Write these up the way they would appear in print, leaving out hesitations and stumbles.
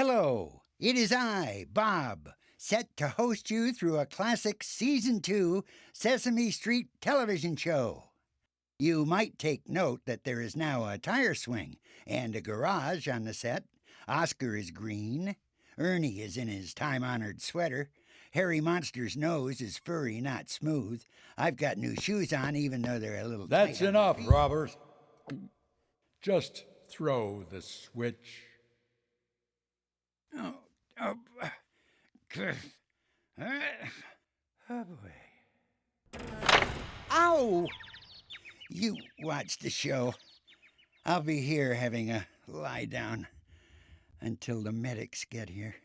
Hello, it is I, Bob, set to host you through a classic Season 2 Sesame Street television show. You might take note that there is now a tire swing and a garage on the set. Oscar is green. Ernie is in his time-honored sweater. Harry Monster's nose is furry, not smooth. I've got new shoes on, even though they're a little That's tight on enough, my feet. Robert. Just throw the switch. Oh boy. Ow! You watch the show. I'll be here having a lie down until the medics get here.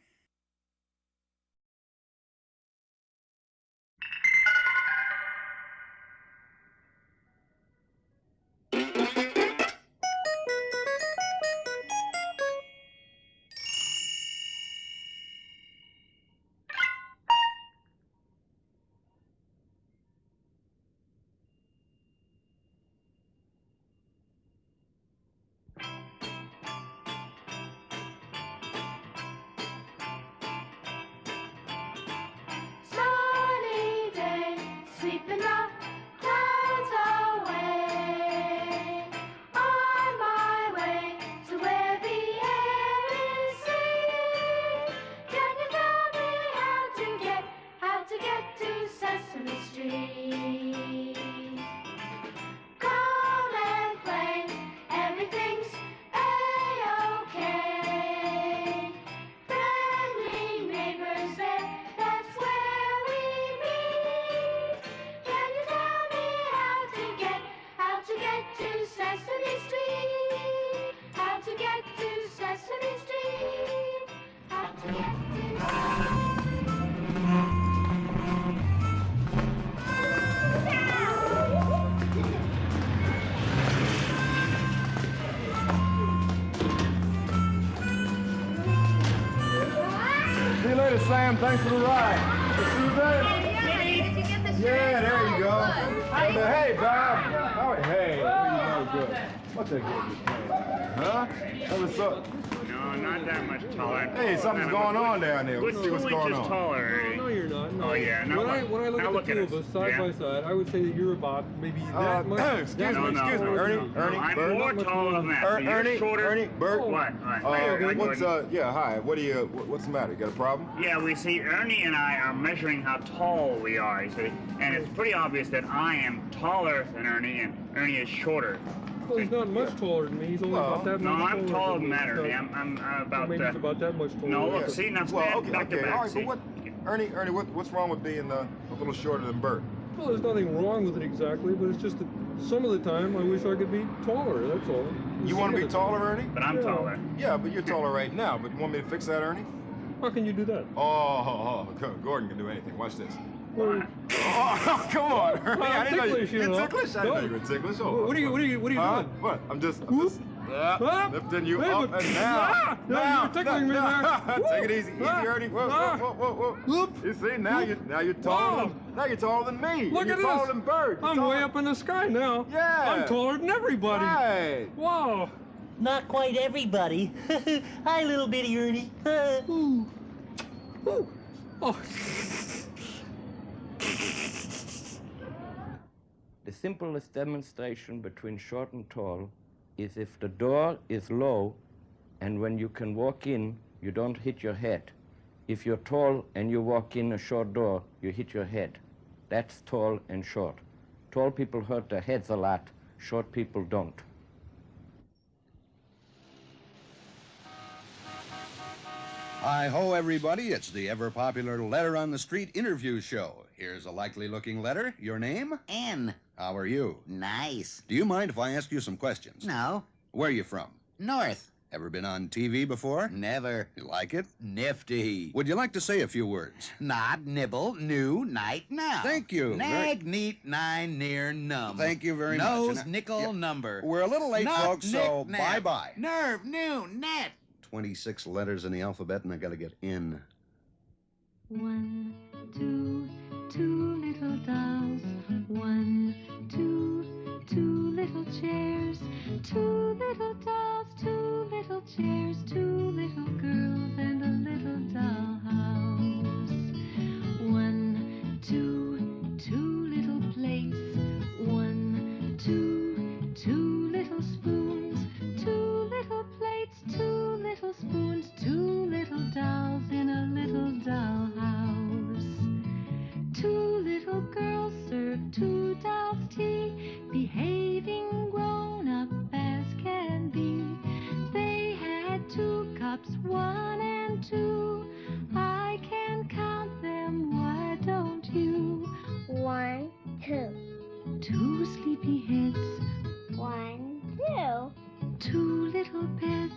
Sunny day, sweeping the clouds away. On my way to where the air is sweet. Can you tell me how to get to Sesame Street? Come and play, everything's A-OK. Friendly neighbors there, that's where we meet. Can you tell me how to get to Sesame Street? How to get to Sesame Street? How to get to See you later, Sam. Thanks for the ride. See you there. Did you get the Yeah, there you go. Hey, Bob. Oh, hey. There you go. Good. What's that good you're playing down there, huh? Hey, what's up? No, not that much taller. Hey, something's going on down there. Let's see what's going inches on. taller, Ernie. No, you're not. No. Oh, yeah. No, when I look now at look the two at of us us. side Yeah. by side, I would say that you're about maybe that much. Excuse me, No, excuse me. no, Ernie, no, Ernie, I'm Bert. more Not much taller than that. So you're Ernie, shorter. Ernie, Bert. What? What's, yeah, hi. What do you, what's the matter? You got a problem? Yeah, we see Ernie and I are measuring how tall we are, you see. And it's pretty obvious that I am taller than Ernie and Ernie is shorter. Well, he's not much taller than me. He's only about that No, much I'm taller taller than me. that, Ernie. I'm about Maybe he's about that much taller. No, look, Yeah. see, now Well, stand okay, back to okay. back, All right, see? but what, Ernie, what's wrong with being a little shorter than Bert? Well, there's nothing wrong with it exactly, but it's just that some of the time I wish I could be taller, that's all. You want to be Some of the taller, Ernie? But I'm Yeah. taller. Yeah, but you're taller right now. But you want me to fix that, Ernie? time. How can you do that? Oh, Gordon can do anything. Watch this. Well, Oh, come on, Ernie. I didn't know ticklish, you you're know. ticklish. I didn't know you were ticklish. Oh, what are you doing? What? I'm just Ah, lifting you hey, up but- and down. Ah, you're tickling me there. Take it easy, Ernie. Whoa, Ah. whoa. Whoop. You see, now you're taller than me. Look You're at taller this. than Bert. You're I'm taller- way up in the sky now. Yeah. I'm taller than everybody. Right. Wow. Not quite everybody. Hi, little bitty Ernie. Ooh. Ooh. Oh. The simplest demonstration between short and tall is if the door is low and when you can walk in, you don't hit your head. If you're tall and you walk in a short door, you hit your head. That's tall and short. Tall people hurt their heads a lot, short people don't. Hi-ho, everybody. It's the ever-popular Letter on the Street interview show. Here's a likely-looking letter. Your name? N. How are you? Nice. Do you mind if I ask you some questions? No. Where are you from? North. Ever been on TV before? Never. You like it? Nifty. Would you like to say a few words? Nod, nibble, new, night, now. Thank you. Nag, neat, nine, near, numb. Thank you very much. Nose, And, nickel, yeah, number. We're a little late, Nut, folks, so nick, nap. bye-bye. Nerve, new, net. 26 letters in the alphabet, and I gotta get in. 1, 2, 2 little dolls. 1, 2, 2 little chairs. 2 little dolls, 2 little chairs, 2 little girls and raindrops, 1 and 2. I can count them, why don't you? 1, 2. 2 sleepy heads. 1, 2. 2 little beds.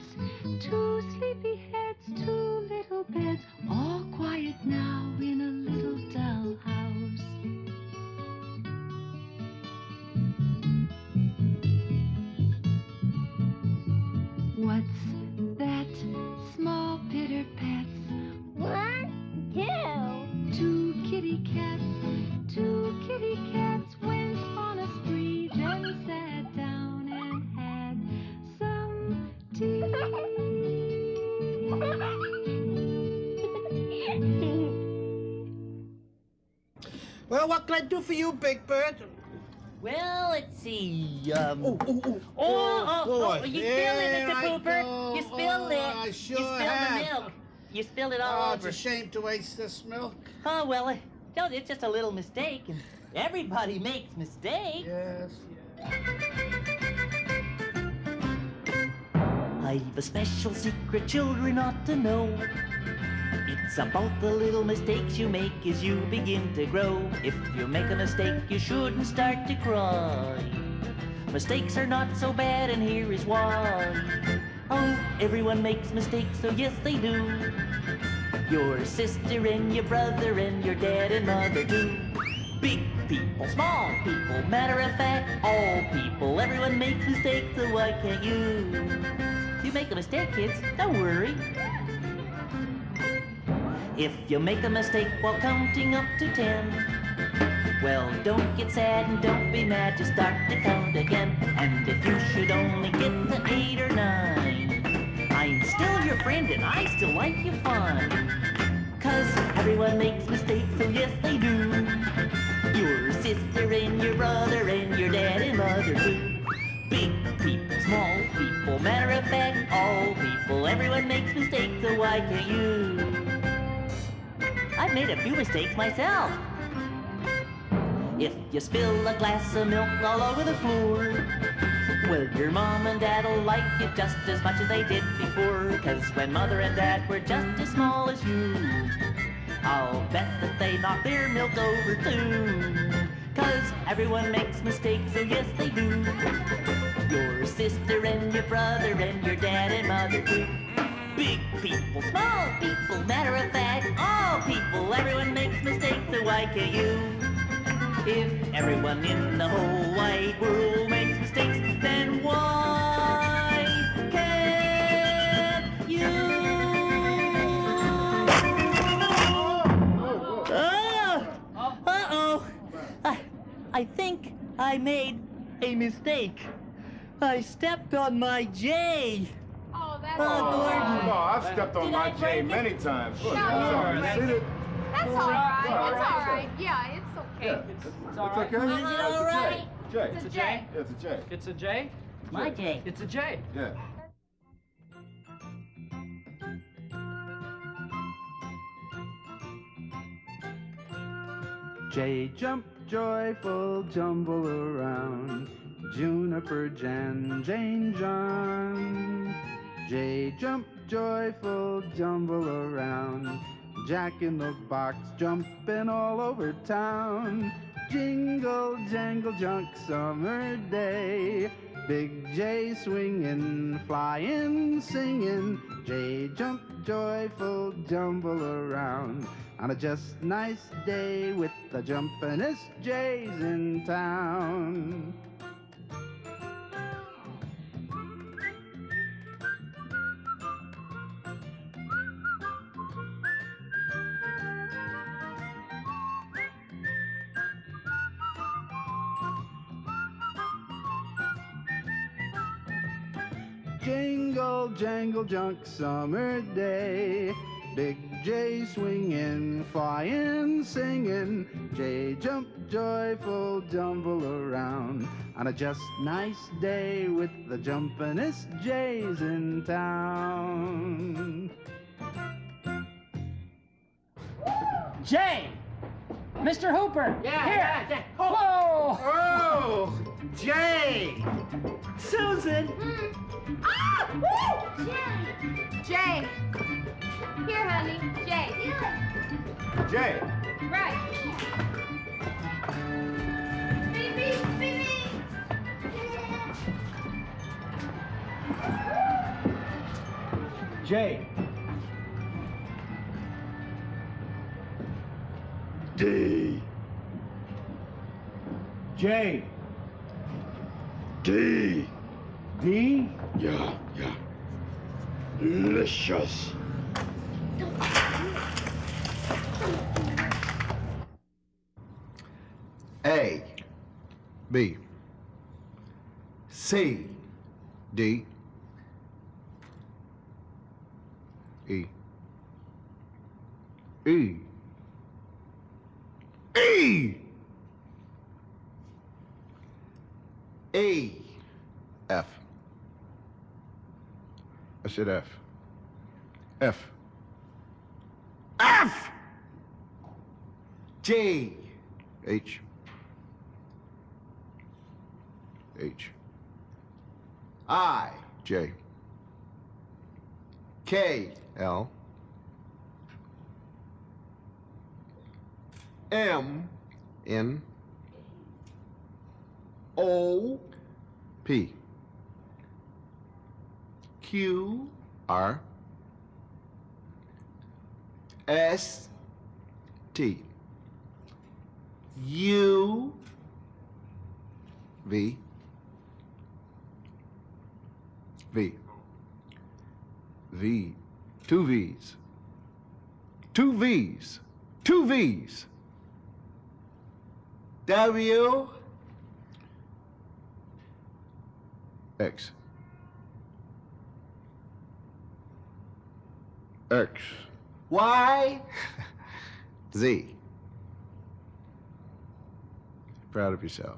2 sleepy heads, 2 little beds. All quiet now in a little dollhouse. What's that? Small pitter pats. 1, 2. 2 kitty cats. 2 kitty cats went on a spree, then sat down and had some tea. Well, what can I do for you, Big Bert? Well, let's see. You You spilled it, Mr. Pooper. You spilled it. I sure you spilled have. the milk. You spilled it all It's over. a shame to waste this milk. Oh, well, it's just a little mistake, and everybody makes mistakes. Yes. I've a special secret children ought to know. It's about the little mistakes you make as you begin to grow. If you make a mistake, you shouldn't start to cry. Mistakes are not so bad, and here is why. Oh, everyone makes mistakes, so yes they do. Your sister and your brother and your dad and mother too. Big people, small people, matter of fact, all people. Everyone makes mistakes, so why can't you? If you make a mistake, kids, don't worry. If you make a mistake while counting up to 10, well, don't get sad and don't be mad, just start to count again. And if you should only get to 8 or 9, I'm still your friend and I still like you fine. 'Cause everyone makes mistakes, so yes they do. Your sister and your brother and your dad and mother too. Big people, small people, matter of fact, all people. Everyone makes mistakes, so why can't you? I've made a few mistakes myself. If you spill a glass of milk all over the floor, well, your mom and dad'll like you just as much as they did before. 'Cause when mother and dad were just as small as you, I'll bet that they knocked their milk over too. 'Cause everyone makes mistakes, so yes they do. Your sister and your brother and your dad and mother too. Big people, small people, matter of fact, all people. Everyone makes mistakes, so why can't you? If everyone in the whole wide world makes mistakes, then why can't you? Uh-oh. I think I made a mistake. I stepped on my J. Oh, that's Gordon. No, I've stepped on my J many times. Look, No, that's all right. no, See it? That's all right. It's all right. Yeah, it's okay. Yeah, it's okay. Is it all right? J. It's a J. Yeah, it's a J. It's a J? My J. It's a J. Yeah. J jump, joyful, jumble around. Juniper, Jan, Jane, John. J jump, joyful, jumble around. Jack in the box, jumping all over town. Jingle, jangle, junk, summer day. Big J swinging, flying, singing. J jump, joyful, jumble around. On a just nice day with the jumpin'est J's in town. Jingle, jangle, junk, summer day. Big J swinging, flying, singing. J jump, joyful, jumble around. On a just nice day with the jumpin'est J's in town. J! Mr. Hooper! Yeah, Here! Whoa! Oh! J! Susan! Ah! Woo! Jay. Here, honey. Jay. Jay. Right. Baby, baby. Jay. D. Jay. D. D. Yeah. Delicious. A, B, C, D, E, E, E, E, F. I said F. F. F! G, H. H. I. J. K. L. M. N. O. P. Q. R. S. T. U. V. V. V. Two V's. Two V's. Two V's. W. X. X. Y. Z. Proud of yourself.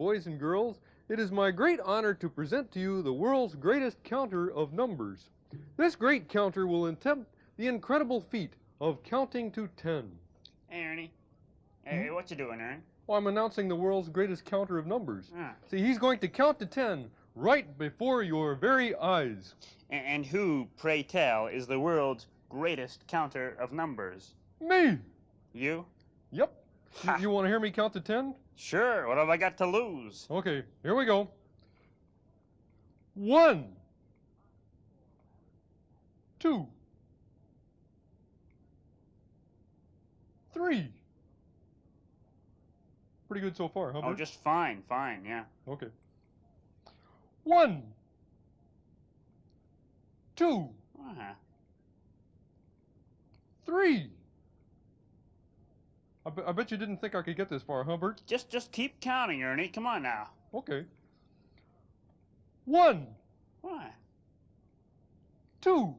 boys and girls. It is my great honor to present to you the world's greatest counter of numbers. This great counter will attempt the incredible feat of counting to 10. Hey, Ernie. Hey, what you doing, Ernie? Well, I'm announcing the world's greatest counter of numbers. Ah. See, he's going to count to 10 right before your very eyes. And who, pray tell, is the world's greatest counter of numbers? Me! You? Yep. You want to hear me count to 10? Sure. What have I got to lose? Okay, here we go. 1, 2, 3. Pretty good so far, huh, Oh, Bert? just fine, yeah. Okay. 1, 2, Uh-huh. 3. I bet you didn't think I could get this far, huh, Bert? Just keep counting, Ernie. Come on now. Okay. 1, What? 2,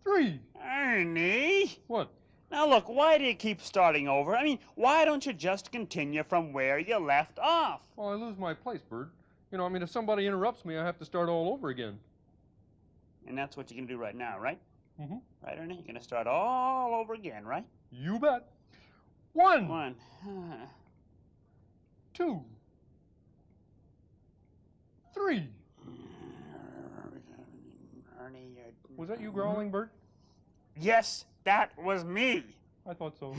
3. Ernie? What? Now look, why do you keep starting over? I mean, why don't you just continue from where you left off? Well, I lose my place, Bert. You know, I mean, if somebody interrupts me, I have to start all over again. And that's what you're going to do right now, right? Mm-hmm. Right, Ernie? You're going to start all over again, right? You bet. 1, 1, 2, 3. Ernie, Was that you growling, Bert? Yes, that was me. I thought so.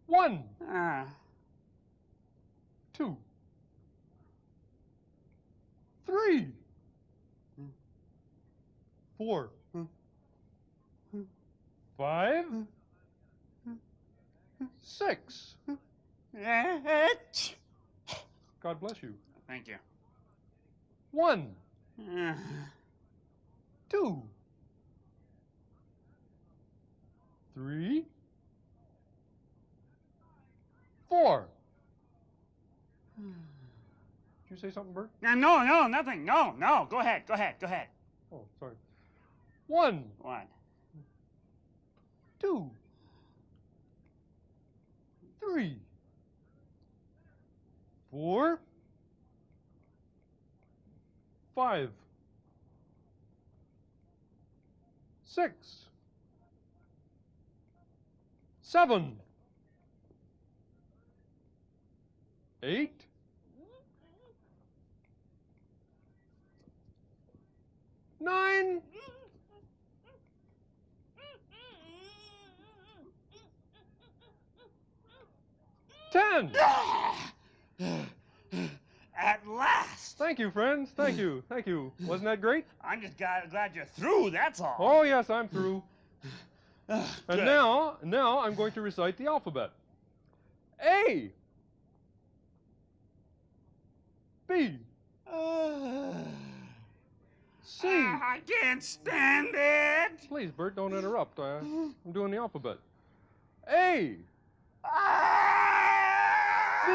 1, 2, 3, 4, 5, 6. God bless you. Thank you. 1, 2, 3, 4. Did you say something, Bert? No, nothing. No. Go ahead. Oh, sorry. 1, 2, 3, 4, 5, 6, 7, 8, 9, 10. At last. Thank you, friends. Thank you. Wasn't that great? I'm just glad you're through, that's all. Oh, yes, I'm through. And Good. now I'm going to recite the alphabet. A. B. C. I can't stand it. Please, Bert, don't interrupt. I'm doing the alphabet. A. B.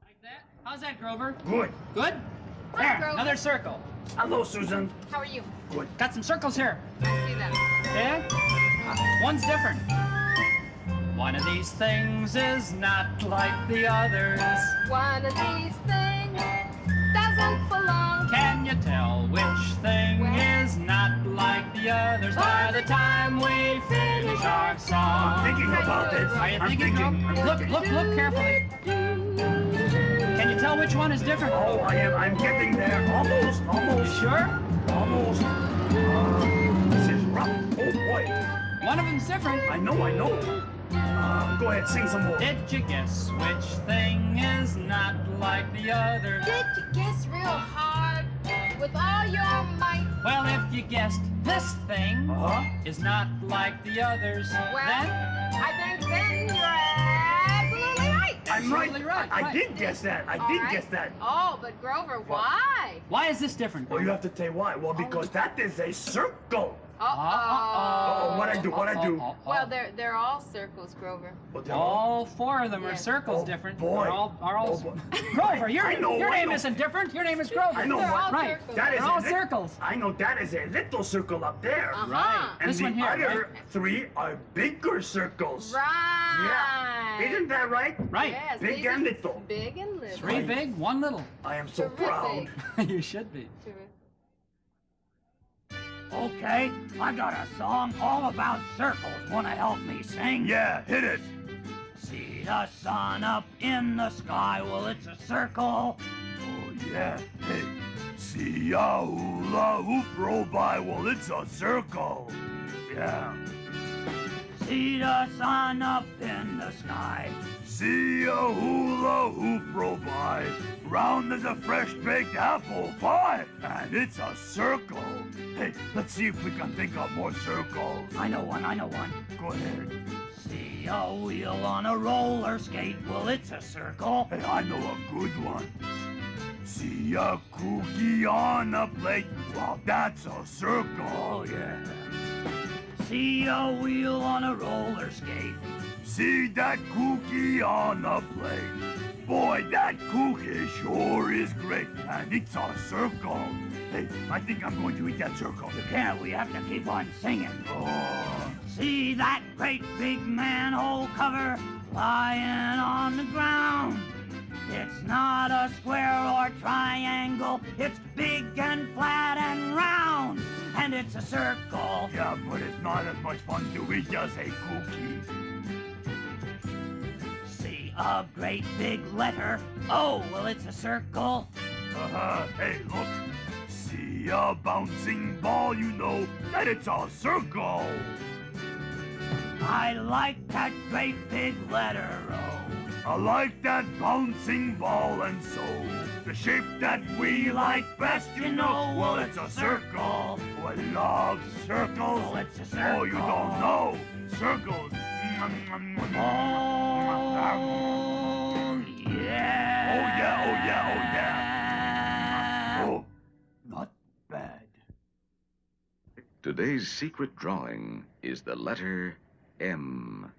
Like that? How's that, Grover? Good. Good? There, Grover. another circle. Hello, Susan. How are you? Good. Got some circles here. I see them. Yeah? One's different. One of these things is not like the others. One of these things doesn't belong. Can you tell which thing is not like the others by the time we finish our song? I'm thinking about it. Are you I'm thinking? thinking. Look carefully. Can you tell which one is different? Oh, I'm getting there. Almost. You sure? Almost. This is rough. Oh, boy. One of them's different. I know. Go ahead, sing some more. Did you guess which thing is not like the other? Did you guess real hard with all your might? Well, if you guessed this thing is not like the others, Well, then I think then you're absolutely right. I'm right. Absolutely right. I did guess that. I did guess that. Oh, but Grover, why? Why is this different? Well, you have to tell why. Well, because that is a circle. Uh-oh. What I do? Well, they're all circles, Grover. All four of them are Yes. circles different. boy. They're all Oh, boy. Grover, your I know. name isn't different. Your name is Grover. I know They're all right. circles. That is They're all a lit- circles. I know that is a little circle up there. Right. And This the one here, other right? 3 are bigger circles. Right. Yeah. Isn't that right? Right. Yes, Big these and are little. Big and little. 3 big, 1 little. I am so Terrific. proud. You should be. Terrific. Okay, I got a song all about circles. Wanna help me sing? Yeah, hit it. See the sun up in the sky, well, it's a circle. Oh, yeah. Hey, see a hula hoop roll by. Well, it's a circle. Yeah. See the sun up in the sky. See a hula hoop roll by. Round as a fresh baked apple pie. And it's a circle. Hey, let's see if we can think of more circles. I know one. Go ahead. See a wheel on a roller skate, well, it's a circle. Hey, I know a good one. See a cookie on a plate. Well, that's a circle. Oh, yeah. See a wheel on a roller skate. See that cookie on a plate. Boy, that cookie sure is great. And it's a circle. Hey, I think I'm going to eat that circle. You can't, we have to keep on singing. Oh. See that great big manhole cover lying on the ground. It's not a square or triangle. It's big and flat and round. And it's a circle. Yeah, but it's not as much fun to eat just a cookie. See a great big letter. Oh, well, it's a circle. Hey, look. See a bouncing ball, you know that it's a circle. I like that great big letter O. I like that bouncing ball, and so the shape that we like best, you know, well, it's a circle. Oh, I love circles. Oh, it's a circle. Oh, you don't know. Circles. Oh, yeah. Oh, yeah. Oh, not bad. Today's secret drawing is the letter M.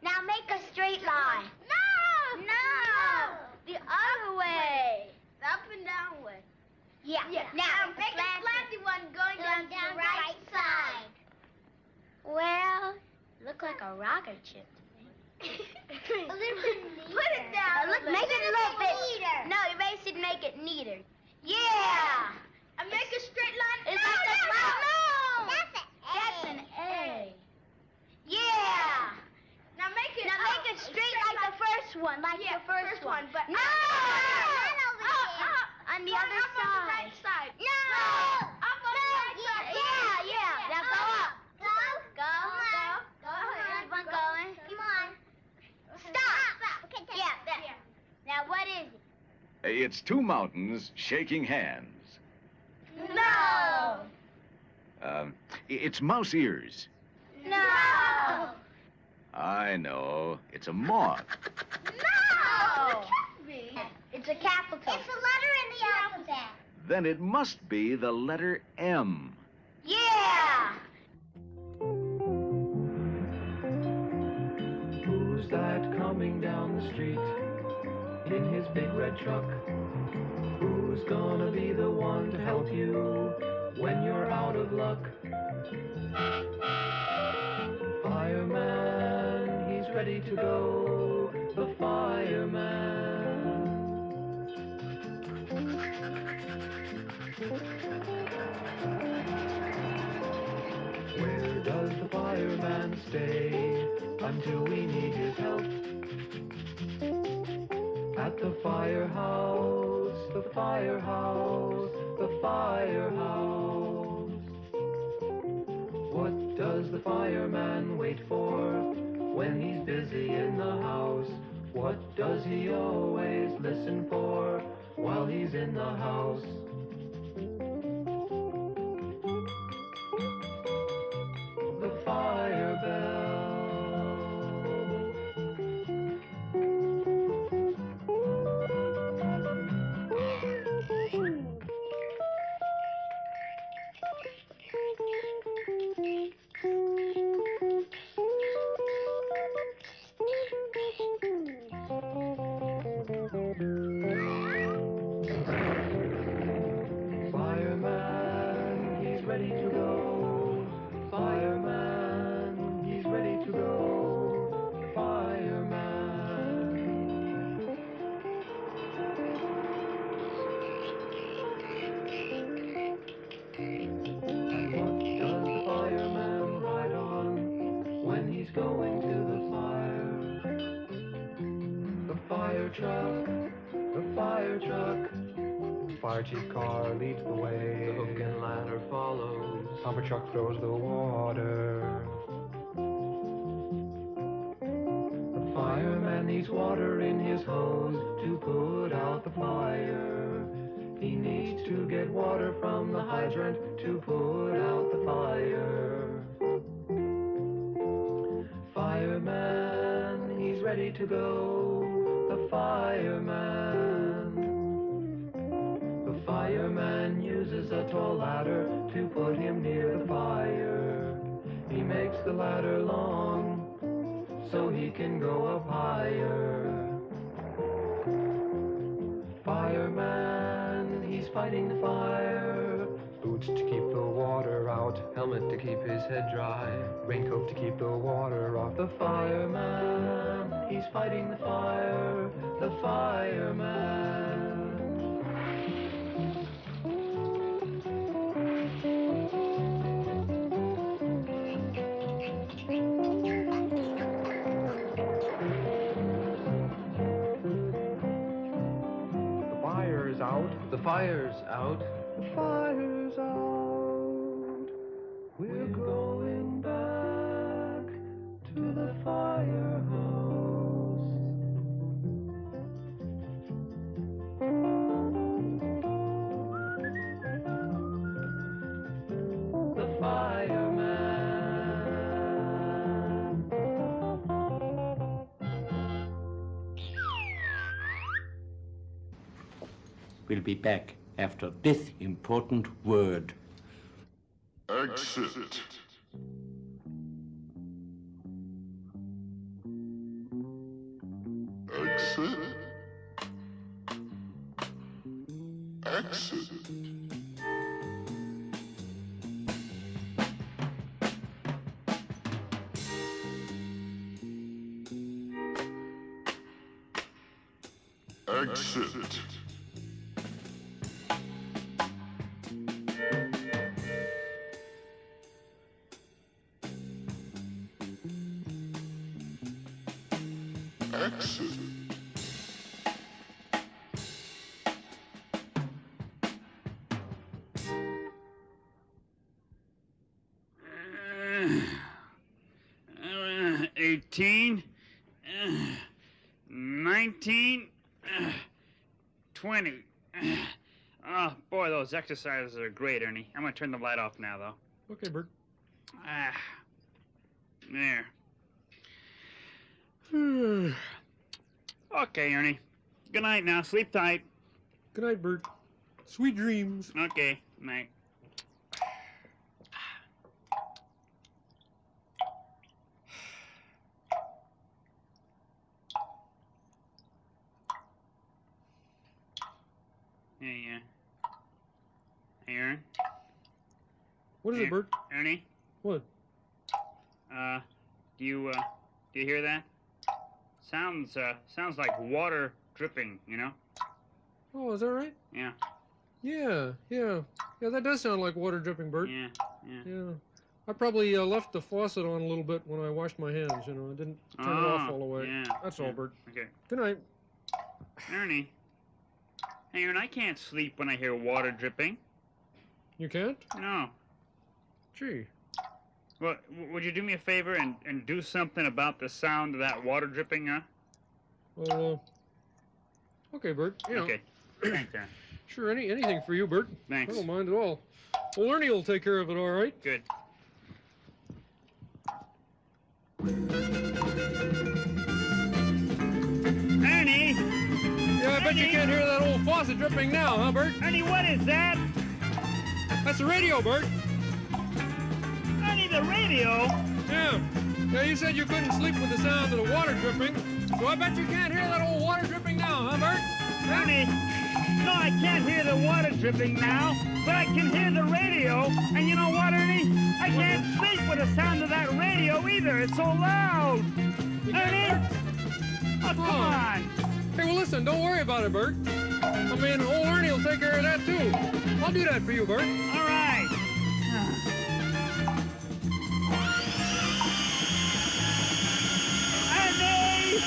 Now make a straight line. No! The other way. The up and down way. Yeah. Now make a slanty one going down the right side. Well, look like a rocket ship to me. A little bit neater. Put it down. Look, make it a little bit neater. No, you should make it neater. Yeah. And make a straight line. Is that the line? No. That's an A. Yeah. Now make it straight like the first one, like the first one. But no. On the other side. On the right side. No. Up on the right side. Yeah. Now go up. Go. Keep on going. Come on. Stop. Okay. Yeah. There. Now what is it? It's 2 mountains shaking hands. No. It's mouse ears. No. I know. It's a moth. No. It can't be. It's a capital. It's a letter in the alphabet. Then it must be the letter M. Yeah. Who's that coming down the street in his big red truck? Who's gonna be the one to help you when you're out of luck? Fireman, he's ready to go, the fireman. Where does the fireman stay until we need his help? At the firehouse, the firehouse, the firehouse. What does the fireman wait for when he's busy in the house? What does he always listen for while he's in the house? The fire bell. fire truck, the fire truck. Fire chief car leads the way. The hook and ladder follows. Pumper truck throws the water. The fireman needs water in his hose to put out the fire. He needs to get water from the hydrant to put out the fire. Fireman, he's ready to go. The fireman. The fireman uses a tall ladder to put him near the fire. He makes the ladder long so he can go up higher. Fireman, he's fighting the fire. Boots to keep the water out, helmet to keep his head dry, raincoat to keep the water off. The fireman, he's fighting the fire. The fireman. The fire's out. The fire's out. We're going back to the firehouse. The fireman. We'll be back after this important word. Exit. Exit. Exit. Exit. Exit. 18, 19, 20. Oh, boy, those exercises are great, Ernie. I'm going to turn the light off now, though. Okay, Bert. There. Okay, Ernie. Good night now. Sleep tight. Good night, Bert. Sweet dreams. Okay, night. Hey, Aaron. What is it, Bert? Ernie? What? Do you hear that? Sounds like water dripping, you know? Oh, is that right? Yeah. Yeah, that does sound like water dripping, Bert. Yeah. I probably left the faucet on a little bit when I washed my hands, you know. I didn't turn it off all the way. Yeah. That's all, Bert. Okay. Good night. Ernie. Hey, Aaron, I can't sleep when I hear water dripping. You can't? No. Gee. Well, would you do me a favor and do something about the sound of that water dripping, huh? Well, okay, Bert. You know. Okay. Thanks, Aaron. Sure, anything for you, Bert. Thanks. I don't mind at all. Well, Ernie will take care of it, all right? Good. Ernie! Yeah, I bet you can't hear that old faucet dripping now, huh, Bert? Ernie, what is that? That's the radio, Bert. Ernie, the radio? Yeah, you said you couldn't sleep with the sound of the water dripping, so I bet you can't hear that old water dripping now, huh, Bert? Ernie, no, I can't hear the water dripping now, but I can hear the radio. And you know what, Ernie? I can't sleep with the sound of that radio either. It's so loud. Ernie? Oh, come on. Hey, well, listen, don't worry about it, Bert. I mean, old Ernie will take care of that, too. I'll do that for you, Bert. All right. Ernie!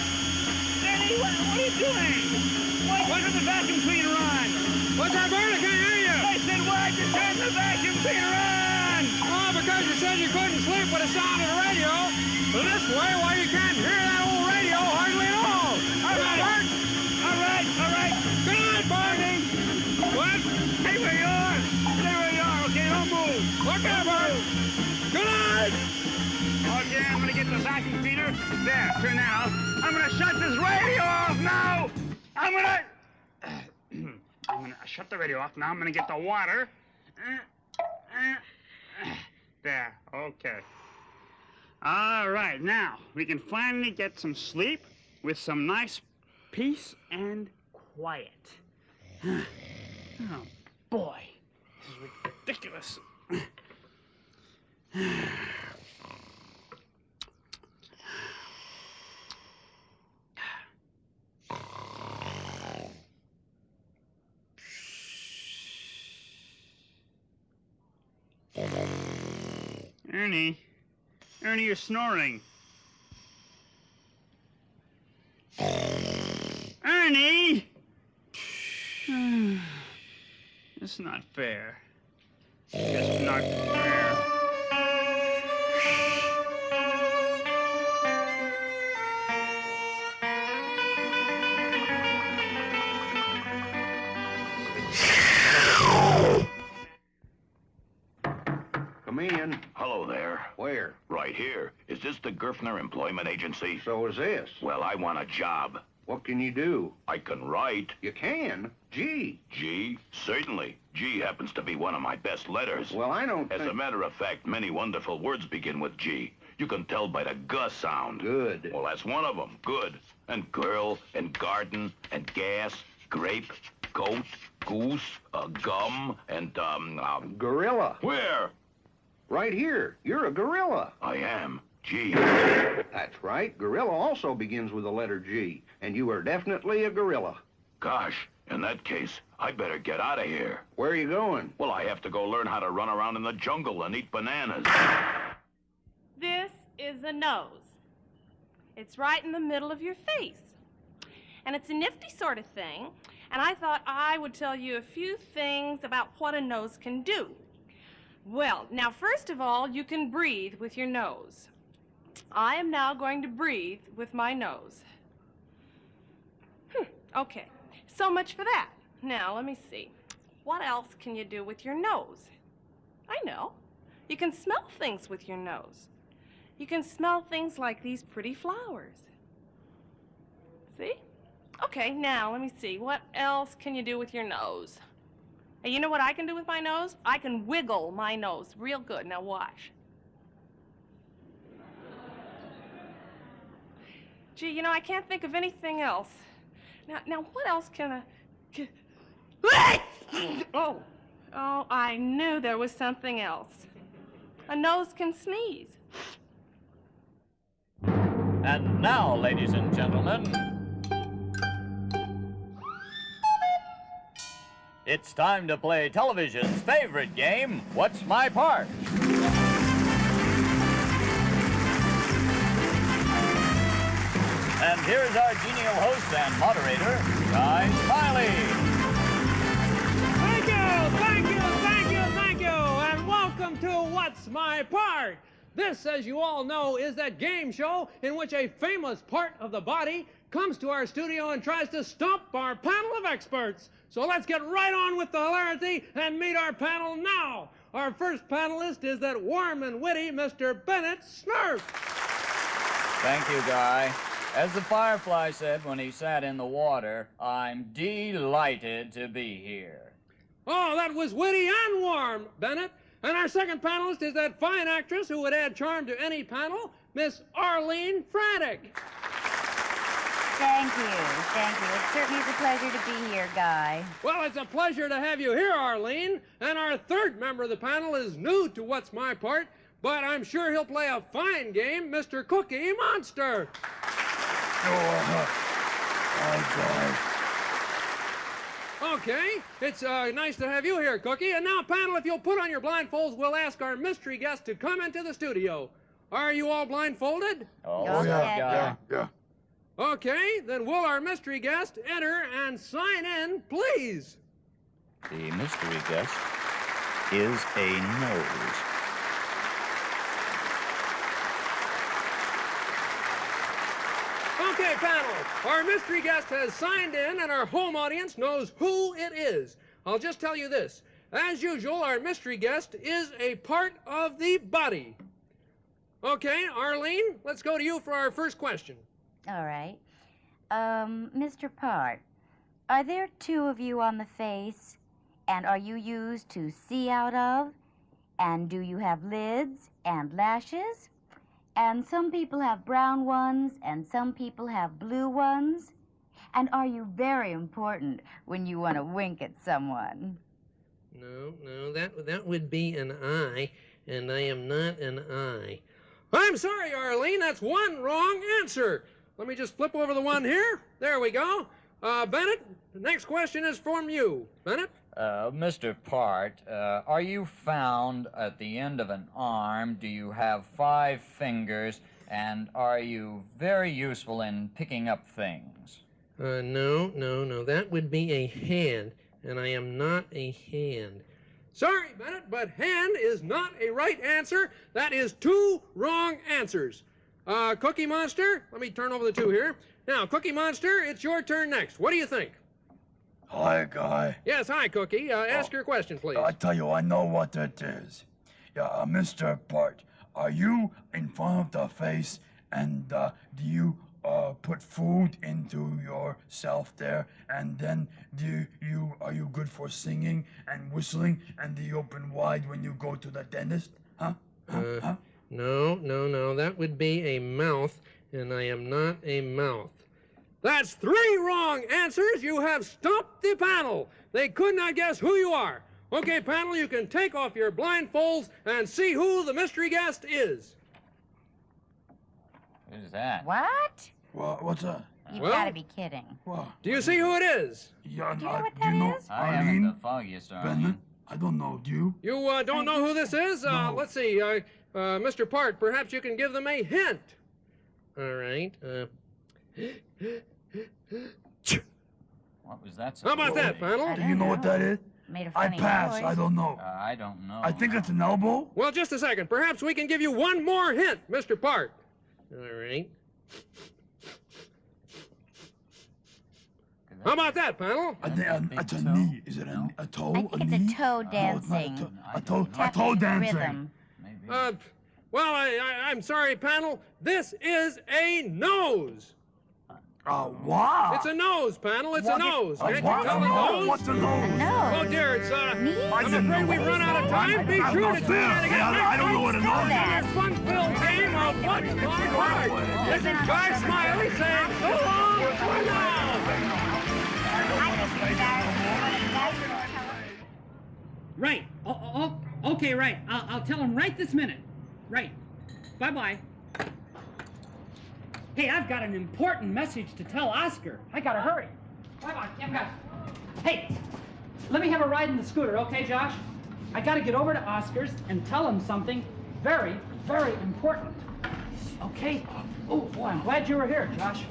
Ernie! Hey, what are you doing? Why'd you turn the vacuum cleaner on? What's that, Bert? I can't hear you. I said, why'd you turn the vacuum cleaner on? Oh, because you said you couldn't sleep with the sound of the radio. Well, this way, why you can't hear that old radio hardly at all. All right, Bert. All right. Good night, Barney. What? Stay where you are. Stay where you are, okay? Don't move. Okay, Bert. Good night. Okay, I'm gonna get the vacuum cleaner. There, turn that off. I'm gonna shut this radio off now. I'm gonna shut the radio off now. I'm gonna get the water. There, okay. All right, now we can finally get some sleep with some nice peace and quiet. Oh, boy, this is ridiculous. Ernie, you're snoring. Ernie! It's not fair. It's just not fair. Come in. Hello there. Where? Right here. Is this the Gerfner Employment Agency? So is this. Well, I want a job. What can you do? I can write. You can? G. G? Certainly. G happens to be one of my best letters. Well, I don't As a matter of fact, many wonderful words begin with G. You can tell by the G sound. Good. Well, that's one of them. Good. And girl, and garden, and gas, grape, goat, goose, gum, and, Gorilla. Where? Right here. You're a gorilla. I am. G. That's right. Gorilla also begins with the letter G. And you are definitely a gorilla. Gosh, in that case, I better get out of here. Where are you going? Well, I have to go learn how to run around in the jungle and eat bananas. This is a nose. It's right in the middle of your face. And it's a nifty sort of thing. And I thought I would tell you a few things about what a nose can do. Well, now, first of all, you can breathe with your nose. I am now going to breathe with my nose. Okay, so much for that. Now, let me see. What else can you do with your nose? I know. You can smell things with your nose. You can smell things like these pretty flowers. See? Okay, now, let me see. What else can you do with your nose? Hey, you know what I can do with my nose? I can wiggle my nose real good. Now, watch. Gee, you know, I can't think of anything else. Now, what else can I... Oh, I knew there was something else. A nose can sneeze. And now, ladies and gentlemen, it's time to play television's favorite game, What's My Part? And here's our genial host and moderator, Guy Smiley. Thank you, and welcome to What's My Part? This, as you all know, is that game show in which a famous part of the body comes to our studio and tries to stump our panel of experts. So let's get right on with the hilarity and meet our panel now. Our first panelist is that warm and witty Mr. Bennett Snurf. Thank you, Guy. As the Firefly said when he sat in the water, I'm delighted to be here. Oh, that was witty and warm, Bennett. And our second panelist is that fine actress who would add charm to any panel, Miss Arlene Frantic. Thank you. It certainly is a pleasure to be here, Guy. Well, it's a pleasure to have you here, Arlene. And our third member of the panel is new to What's My Part, but I'm sure he'll play a fine game, Mr. Cookie Monster. Okay, it's nice to have you here, Cookie. And now, panel, if you'll put on your blindfolds, we'll ask our mystery guest to come into the studio. Are you all blindfolded? Oh, yeah. Okay, then will our mystery guest enter and sign in, please? The mystery guest is a nose. Okay, panel, our mystery guest has signed in and our home audience knows who it is. I'll just tell you this. As usual, our mystery guest is a part of the body. Okay, Arlene, let's go to you for our first question. All right. Mr. Part, are there two of you on the face? And are you used to see out of? And do you have lids and lashes? And some people have brown ones, and some people have blue ones. And are you very important when you want to wink at someone? No, that would be an eye, and I am not an eye. I'm sorry, Arlene, that's one wrong answer. Let me just flip over the one here. There we go. Bennett, the next question is from you. Bennett? Mr. Part, are you found at the end of an arm? Do you have 5 fingers? And are you very useful in picking up things? No. That would be a hand, and I am not a hand. Sorry, Bennett, but hand is not a right answer. That is 2 wrong answers. Cookie Monster, let me turn over the 2 here. Now, Cookie Monster, it's your turn next. What do you think? Hi, Guy. Yes, hi, Cookie. Ask your question, please. I tell you, I know what it is. Yeah, Mr. Part, are you in front of the face, and do you put food into yourself there, and then are you good for singing and whistling, and do you open wide when you go to the dentist? Huh? No, that would be a mouth, and I am not a mouth. That's 3 wrong answers. You have stumped the panel. They could not guess who you are. Okay, panel, you can take off your blindfolds and see who the mystery guest is. Who's that? What? What's that? You've Well, got to be kidding. Do you see who it is? Yeah, Do you know what that is? I haven't the foggiest, Bennett? Arlene. I don't know. Do you? You don't know who this is? No. Let's see. Mr. Part, perhaps you can give them a hint. All right. What was that? How about that, panel? Do you know what that is? Made a I funny pass. noise. I don't know. I don't know. I think it's an elbow. Well, just a second. Perhaps we can give you one more hint, Mr. Part. All right. How about that, panel? I think it's a knee. Is it a toe? I think it's a toe dancing. A toe Tapping dancing. rhythm. Well, I'm sorry, panel. This is a nose. What? It's a nose, panel. It's a nose. Can't you What? tell a nose? What's a nose? Oh, dear, it's, I'm afraid we've run out of time. Be sure to tune in again. I don't know what a nose Our fun-filled game of What's My Part. This is Guy Smiley saying so long for now. Right. Okay, right. I'll tell him right this minute. Right. Bye-bye. Hey, I've got an important message to tell Oscar. I gotta hurry. Bye-bye. Hey, let me have a ride in the scooter, okay, Josh? I gotta get over to Oscar's and tell him something very, very important. Okay? Oh, boy, I'm glad you were here, Josh.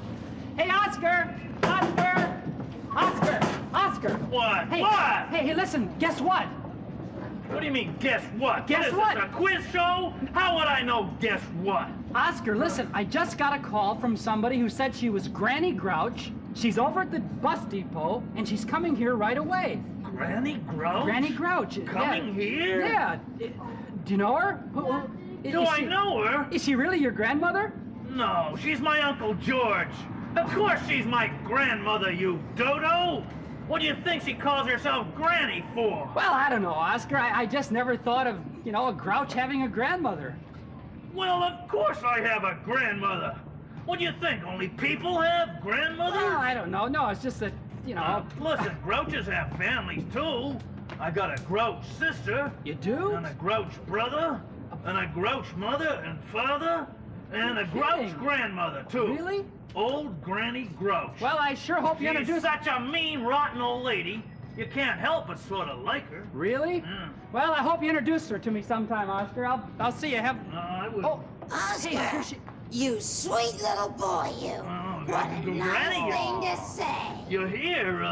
Hey, Oscar! Oscar! What? Hey, What? Hey, listen, guess what? What do you mean, guess what? Guess what? what? Is this a quiz show? How would I know guess what? Oscar, listen, I just got a call from somebody who said she was Granny Grouch. She's over at the bus depot, and she's coming here right away. Granny Grouch? Granny Grouch. Coming here? Yeah. Do you know her? Do I know her? Is she really your grandmother? No, she's my Uncle George. Of course she's my grandmother, you dodo! What do you think she calls herself Granny for? Well, I don't know, Oscar. I just never thought of, a Grouch having a grandmother. Well, of course I have a grandmother. What do you think? Only people have grandmothers? Well, I don't know. No, it's just that, Listen, Grouches have families, too. I got a Grouch sister. You do? And a Grouch brother. And a Grouch mother and father. And a Grouch grandmother, too. Really? Old Granny Grouch. Well, I sure hope you introduce... She's such a mean, rotten old lady. You can't help but sort of like her. Really? Yeah. Well, I hope you introduce her to me sometime, Oscar. I'll see you. I would... Oscar, you sweet little boy, you. Oh, What a nice thing to say. You're here,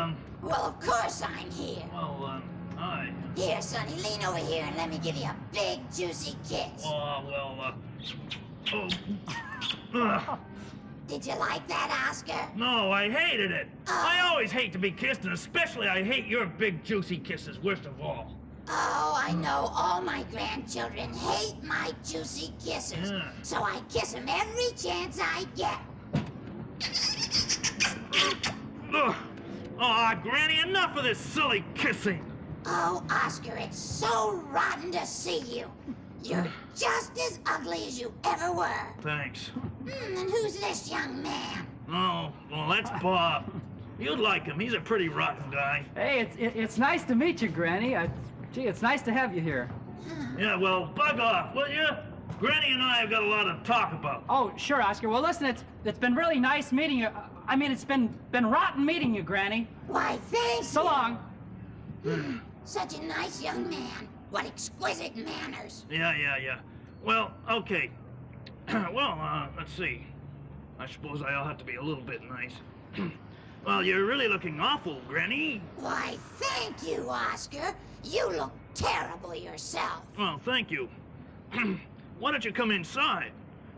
Well, of course I'm here. Well, hi. Here, Sonny, lean over here and let me give you a big, juicy kiss. Did you like that, Oscar? No, I hated it. I always hate to be kissed, and especially I hate your big, juicy kisses, worst of all. Oh, I know all my grandchildren hate my juicy kisses. Yeah. So I kiss them every chance I get. Granny, enough of this silly kissing. Oh, Oscar, it's so rotten to see you. You're just as ugly as you ever were. Thanks. And who's this young man? Oh, well, that's Bob. You'd like him. He's a pretty rotten guy. Hey, it's nice to meet you, Granny. Gee, it's nice to have you here. Yeah, well, bug off, will you? Granny and I have got a lot to talk about. Oh, sure, Oscar. Well, listen, it's been really nice meeting you. I mean, it's been rotten meeting you, Granny. Why, thanks. So long. Such a nice young man. What exquisite manners. Yeah. Well, okay. Let's see. I suppose I'll have to be a little bit nice. Well, you're really looking awful, Granny. Why, thank you, Oscar. You look terrible yourself. Well, thank you. Why don't you come inside?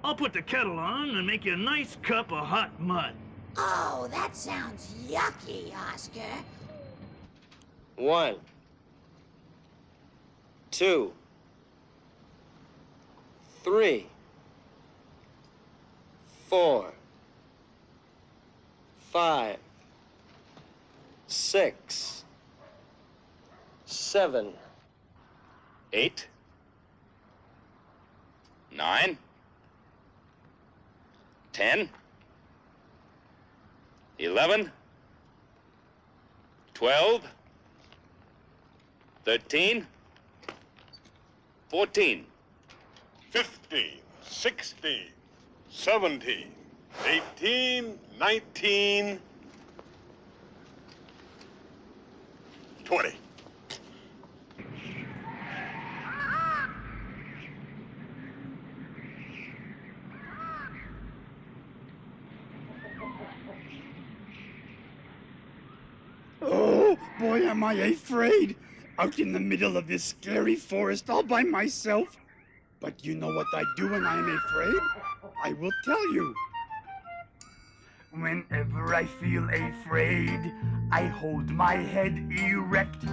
I'll put the kettle on and make you a nice cup of hot mud. Oh, that sounds yucky, Oscar. 1, 2, 3, 4, 5, 6, 7, 8, 9, 10, 11, 12, 13, 14, 15, 16, 17, 18, 19, 20. Oh, boy, am I afraid. Out in the middle of this scary forest all by myself. But you know what I do when I am afraid? I will tell you. Whenever I feel afraid, I hold my head erect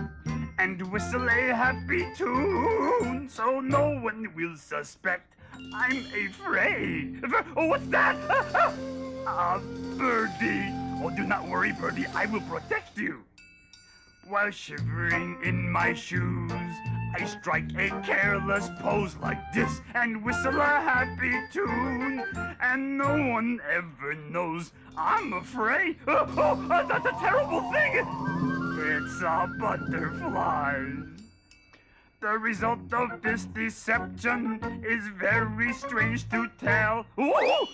and whistle a happy tune so no one will suspect I'm afraid. Oh, what's that? Birdie. Oh, do not worry, Birdie. I will protect you. While shivering in my shoes, I strike a careless pose like this and whistle a happy tune. And no one ever knows I'm afraid. Oh, that's a terrible thing. It's a butterfly. The result of this deception is very strange to tell. Ooh!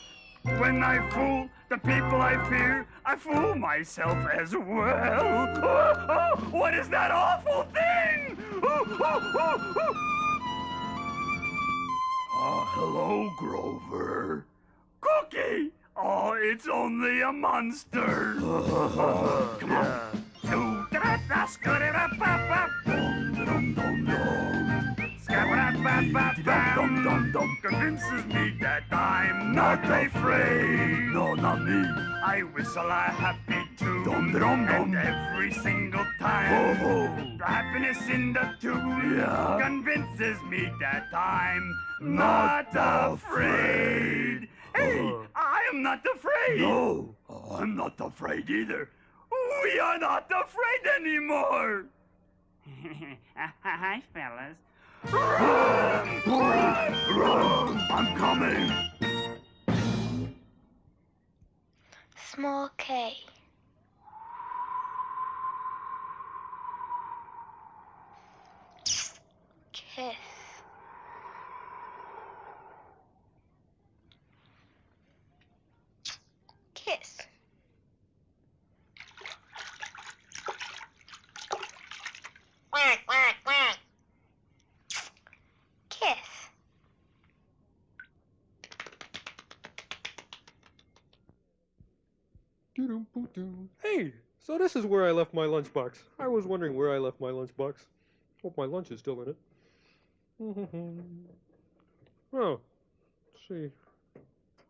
When I fool the people I fear, I fool myself as well. What is that awful thing? Hello, Grover. Cookie! Oh, it's only a monster. Come on. Convinces me that I'm not afraid. No, not me. I whistle a happy tune, and every single time, the happiness in the tune convinces me that I'm not afraid. Hey, I am not afraid. No, I'm not afraid either. We are not afraid anymore. Hi, fellas. Run! Run! Run! I'm coming! Small K. Kiss. Kiss. Quack, quack, quack. Kiss. So this is where I left my lunchbox. I was wondering where I left my lunchbox. Hope my lunch is still in it. Oh, let's see.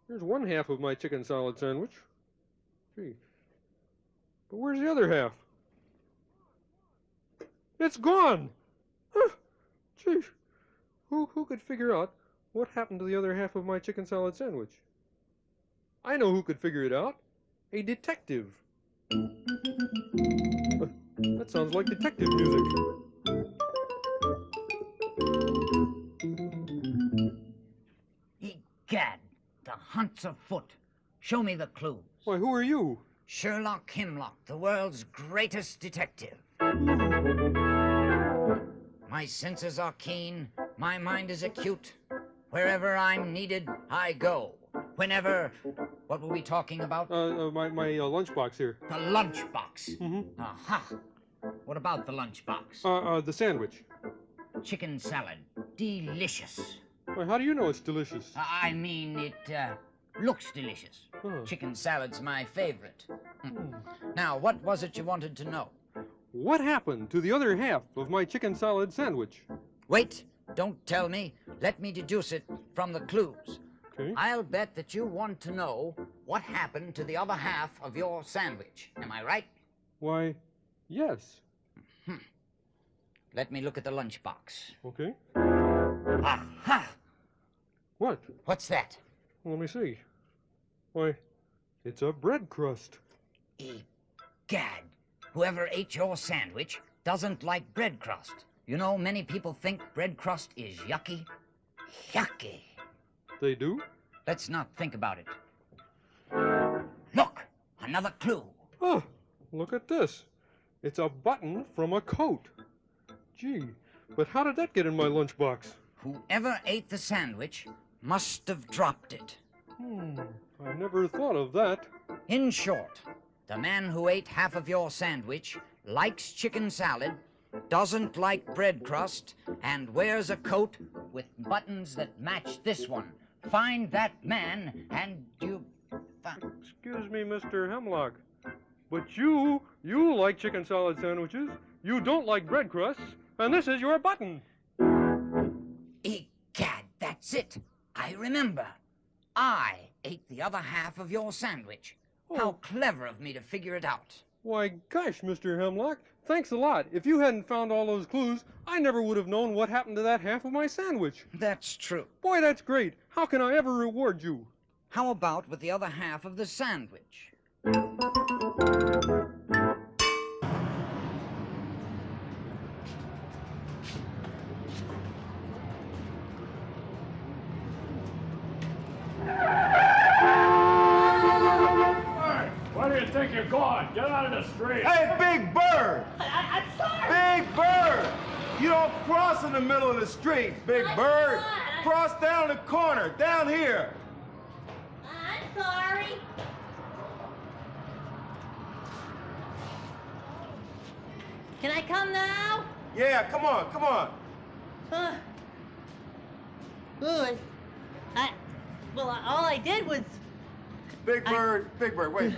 Here's one half of my chicken salad sandwich. Gee. But where's the other half? It's gone! Gee. Who could figure out what happened to the other half of my chicken salad sandwich? I know who could figure it out. A detective. That sounds like detective music. Egad, the hunt's afoot. Show me the clues. Why, who are you? Sherlock Hemlock, the world's greatest detective. My senses are keen, my mind is acute. Wherever I'm needed, I go. Whenever... What were we talking about? My lunchbox here. The lunchbox? Mm-hmm. Aha. What about the lunchbox? The sandwich. Chicken salad. Delicious. Why, how do you know it's delicious? I mean, it looks delicious. Oh. Chicken salad's my favorite. Now, what was it you wanted to know? What happened to the other half of my chicken salad sandwich? Wait, don't tell me. Let me deduce it from the clues. Okay. I'll bet that you want to know what happened to the other half of your sandwich. Am I right? Why, yes. Let me look at the lunchbox. Okay. Aha! What? What's that? Let me see. Why, it's a bread crust. Egad! Whoever ate your sandwich doesn't like bread crust. You know, many people think bread crust is yucky. Yucky. They do? Let's not think about it. Look! Another clue. Oh, look at this. It's a button from a coat. Gee, but how did that get in my lunchbox? Whoever ate the sandwich must have dropped it. I never thought of that. In short, the man who ate half of your sandwich likes chicken salad, doesn't like bread crust, and wears a coat with buttons that match this one. Find that man, and you... Excuse me, Mr. Hemlock, but you like chicken salad sandwiches, you don't like bread crusts, and this is your button. Egad, that's it. I remember. I ate the other half of your sandwich. How clever of me to figure it out. Why, gosh, Mr. Hemlock, thanks a lot. If you hadn't found all those clues, I never would have known what happened to that half of my sandwich. That's true. Boy, that's great. How can I ever reward you? How about with the other half of the sandwich? Where do you think you're going? Get out of the street. Hey, Big Bird! I'm sorry. Big Bird! You don't cross in the middle of the street, Big Bird. Cross down the corner, down here. I'm sorry. Can I come now? Yeah, come on, come on. Well, all I did was... Big Bird, wait.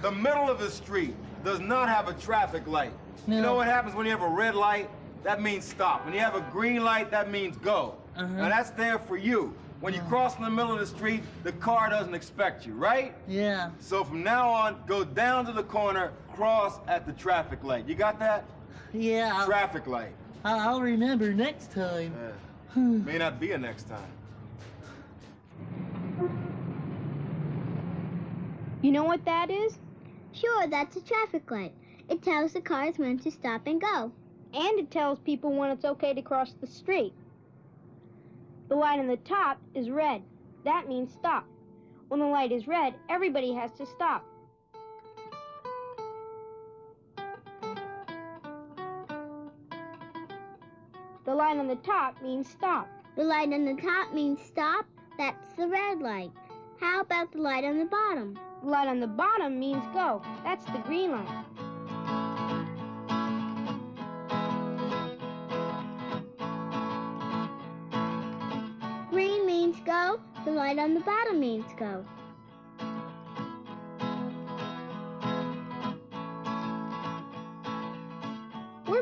The middle of the street does not have a traffic light. No. You know what happens when you have a red light? That means stop. When you have a green light, that means go. Now that's there for you. When you cross in the middle of the street, the car doesn't expect you, right? Yeah. So from now on, go down to the corner, cross at the traffic light. You got that? Yeah. Traffic light. I'll remember next time. May not be a next time. You know what that is? Sure, that's a traffic light. It tells the cars when to stop and go. And it tells people when it's okay to cross the street. The light on the top is red. That means stop. When the light is red, everybody has to stop. The light on the top means stop. The light on the top means stop. That's the red light. How about the light on the bottom? The light on the bottom means go. That's the green light. Green means go. The light on the bottom means go.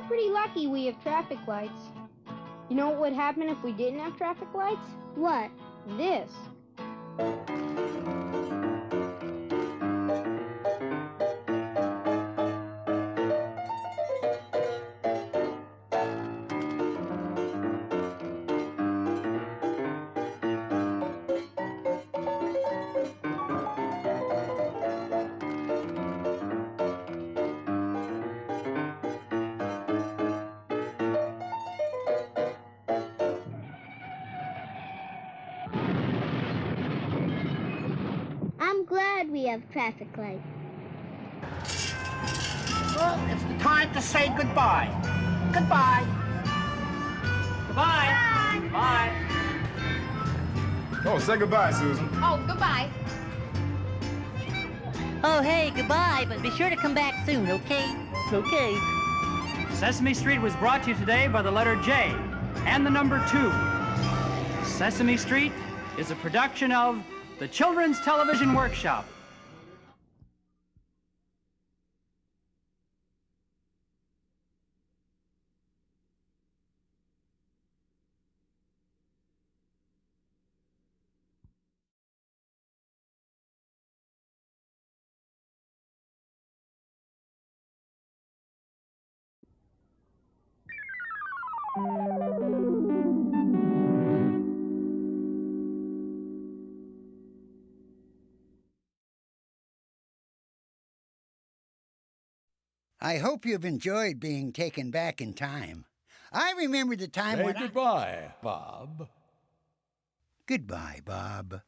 pretty lucky we have traffic lights. You know what would happen if we didn't have traffic lights? What? This. I'm glad we have traffic lights. Well, it's the time to say goodbye. Goodbye. Goodbye. Bye. Oh, say goodbye, Susan. Oh, goodbye. Oh, hey, goodbye, but be sure to come back soon, okay? Okay. Sesame Street was brought to you today by the letter J and the number 2. Sesame Street is a production of the Children's Television Workshop. I hope you've enjoyed being taken back in time. I remember the time when goodbye, Bob. Goodbye, Bob.